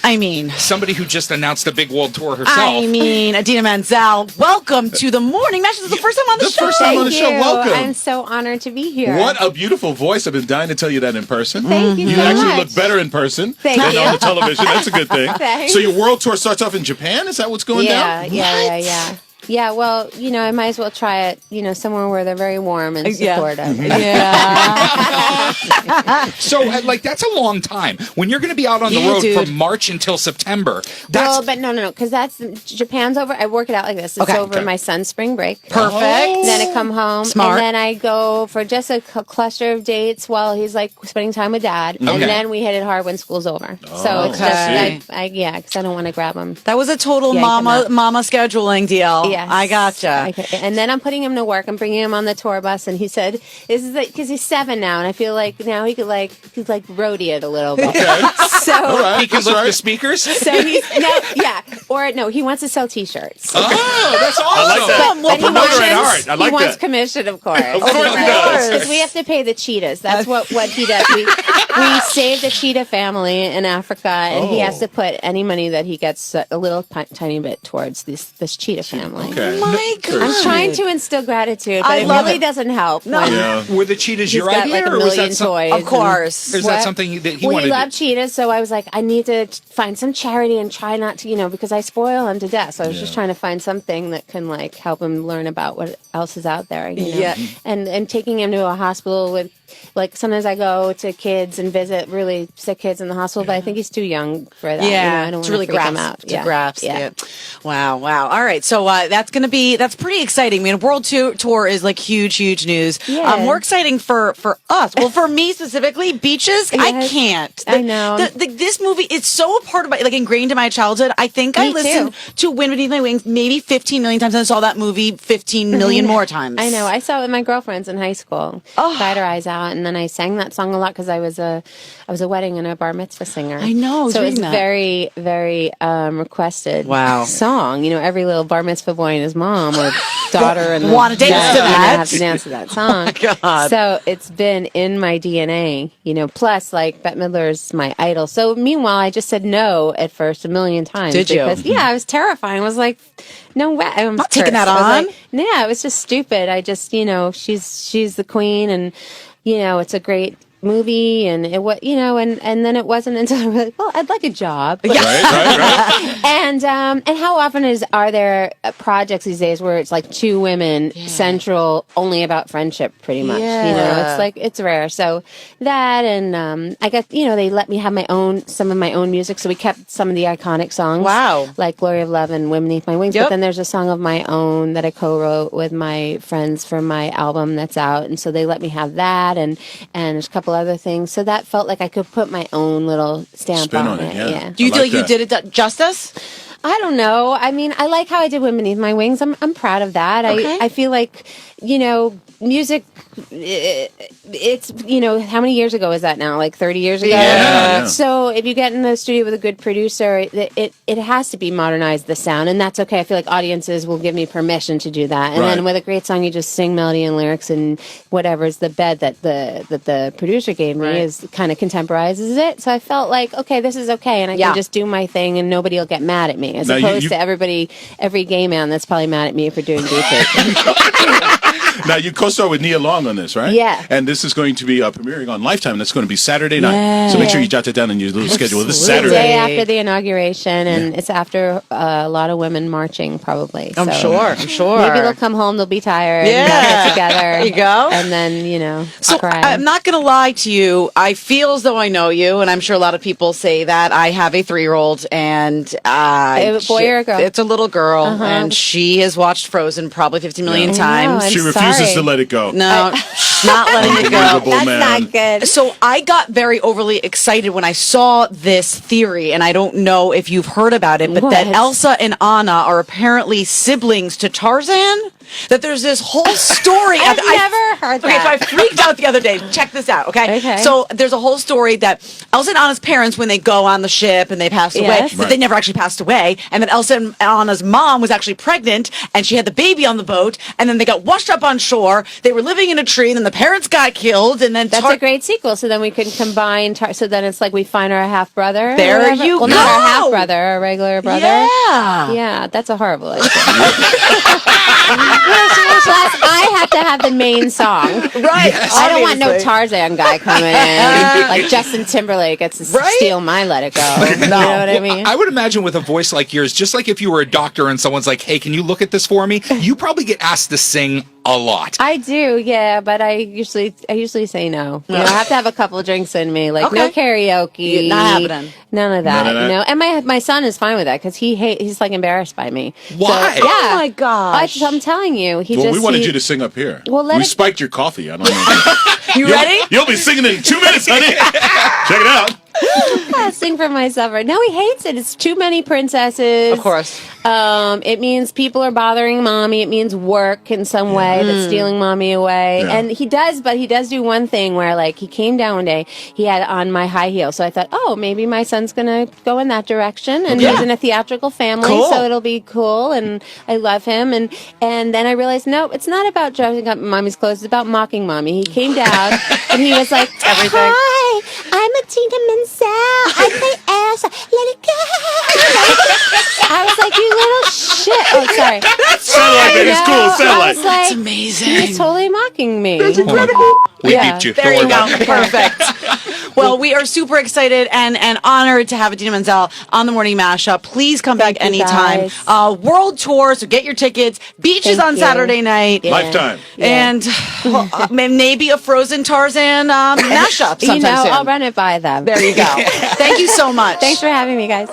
I mean, somebody who just announced a big world tour herself. I mean, Idina Menzel, welcome to the Morning Mash. This is the first time on the show. First time on the show. Welcome. I'm so honored to be here. What a beautiful voice. I've been dying to tell you that in person. Thank you You so actually much. look better in person Thank than you. on the television. That's a good thing. Thanks. So your world tour starts off in Japan? Is that what's going down? Yeah. Yeah, well, I might as well try it, somewhere where they're very warm and supportive. So, that's a long time. When you're going to be out on the road from March until September. But no, because Japan's over. I work it out like this. It's over my son's spring break. Perfect. Then I come home. Smart. And then I go for just a cluster of dates while he's, spending time with Dad. Okay. And then we hit it hard when school's over. So it's just, because I don't want to grab him. That was a total mama scheduling deal. Yes. I gotcha. And then I'm putting him to work. I'm bringing him on the tour bus, and he said, "This is because he's 7 now, and I feel like now he could he's roadie it a little bit." Okay. So right. he can lift the speakers? So he wants to sell T-shirts. Oh, that's awesome. I like that. But he wants, I like he wants that. commission, of course. Of course he does. Because we have to pay the cheetahs. That's what he does. We save the cheetah family in Africa, and he has to put any money that he gets a little tiny bit towards this cheetah family. Okay. My God. I'm trying to instill gratitude, but I it love really it. doesn't help. No. Yeah. Were the cheetahs He's your got idea, a or was million that toys. Of course. Is that something that he Well, wanted? he loved cheetahs, so I was like, I need to find some charity and try not to, because I spoil him to death. So I was just trying to find something that can help him learn about what else is out there. Yeah. And taking him to a hospital with, sometimes I go to kids and visit really sick kids in the hospital, but I think he's too young for that. Yeah, I don't it's want really to freak him out. grasp it. Wow. All right, so that's pretty exciting. I mean, world tour is huge news. Yeah. More exciting for us. Well, for me specifically, beaches. I Yes. can't. I know. This movie is so a part of my ingrained in my childhood. I think I Me listened to Wind Beneath My Wings maybe 15 million times, and I saw that movie 15 million more times. I know. I saw it with my girlfriends in high school. Cried our eyes out, and then I sang that song a lot because I was a wedding and a bar mitzvah singer. I know. So it's that. very, very requested. Wow. Song. Every little bar mitzvah boy and his mom or daughter and Want to dance to that. have to dance to that song. God. So it's been in my DNA. Plus, Bette Midler's my idol. So meanwhile, I just said no at first a million times. Did you? Because, I was terrified. I was like, no way. I'm not taking that cursed. I on. was like, it was just stupid. I just, she's the queen, and it's a great movie, and it was, and then it wasn't until I was like, well, I'd like a job. Right. And how often are there projects these days where it's two women central, only about friendship, pretty much? Yeah. It's rare. So that, and I got they let me have some of my own music, so we kept some of the iconic songs. Wow. Like Glory of Love and Wind Beneath My Wings. Yep. But then there's a song of my own that I co-wrote with my friends for my album that's out, and so they let me have that, and there's a couple other things. So that felt like I could put my own little stamp Spin on on it. it, yeah. Do you feel like you that. did it justice? I don't know. I mean, I like how I did Wind Beneath My Wings. I'm proud of that. Okay. I feel like, music, it's, how many years ago is that now? 30 years ago? Yeah. So if you get in the studio with a good producer, it has to be modernized, the sound, and that's okay. I feel like audiences will give me permission to do that. And Right. then with a great song, you just sing melody and lyrics, and whatever's the bed that the producer gave me is kind of contemporizes it. So I felt like, okay, this is okay, and I can just do my thing, and nobody will get mad at me, as Now, opposed to every gay man that's probably mad at me for doing beaches. Now, you co-star with Nia Long on this, right? Yeah. And this is going to be premiering on Lifetime. That's going to be Saturday night. Yeah. So make sure you jot that down in your little schedule. This The Saturday. day after the inauguration, and it's after a lot of women marching, probably. I'm So sure. Maybe they'll come home, they'll be tired, and they'll get together. There you go. And then, So cry. I'm not going to lie to you. I feel as though I know you, and I'm sure a lot of people say that. I have a 3-year-old, and A boy or a girl? It's a little girl, and she has watched Frozen probably 50 million I know, times. I'm She refuses sorry. to let it go. No, she's not letting it go. Unbelievable, That's man. not good. So I got very overly excited when I saw this theory, and I don't know if you've heard about it, but that What? Elsa and Anna are apparently siblings to Tarzan. that there's this whole story. I've never heard that. Okay, so I freaked out the other day. Check this out, okay? So there's a whole story that Elsa and Anna's parents, when they go on the ship and they passed away, that they never actually passed away, and that Elsa and Anna's mom was actually pregnant, and she had the baby on the boat, and then they got washed up on shore. They were living in a tree, and then the parents got killed, and then that's a great sequel. So then we can combine. So then it's like we find our half brother. There you go. Well, not our half brother, our regular brother. Yeah, that's a horrible idea. Plus, I have to have the main song. Right. Yes. I don't want no Tarzan guy coming in. Like Justin Timberlake gets to steal my Let It Go. You know what I mean? I would imagine with a voice like yours, just like if you were a doctor and someone's like, hey, can you look at this for me? You probably get asked to sing a lot. I do, yeah, but I usually say no. You know, I have to have a couple of drinks in me, like no karaoke, not happening. None of that. You know, and my son is fine with that because he's like embarrassed by me. Why? So, Oh my gosh! I'm telling you, we wanted you to sing up here. Well, we spiked your coffee. I don't know. You ready? You'll be singing in 2 minutes, honey. Check it out. I sing for myself right now. He hates it. It's too many princesses. Of course. It means people are bothering mommy. It means work in some way that's stealing mommy away. Yeah. And he does do one thing where like he came down one day, he had on my high heel. So I thought, oh, maybe my son's going to go in that direction. And he's in a theatrical family, so it'll be cool. And I love him. And then I realized, no, it's not about dressing up in mommy's clothes. It's about mocking mommy. He came down and he was like, hi, I'm Idina Menzel. I play Elsa. Let it go. I was like, you little shit. Oh, sorry. Satellite, baby. It's cool. I Satellite. was like, It's amazing. he was totally mocking me. We beat you. There Don't you worry go. about it. Perfect. Well, we are super excited and honored to have Idina Menzel on the Morning Mashup. Please come back Thank you, anytime. guys. World tour, so get your tickets. Beach is Thank on you. Saturday night. Yeah. Lifetime. And maybe a Frozen Tarzan mashup sometime You know, soon. I'll run it by them. There you go. Thank you so much. Thanks for having me, guys.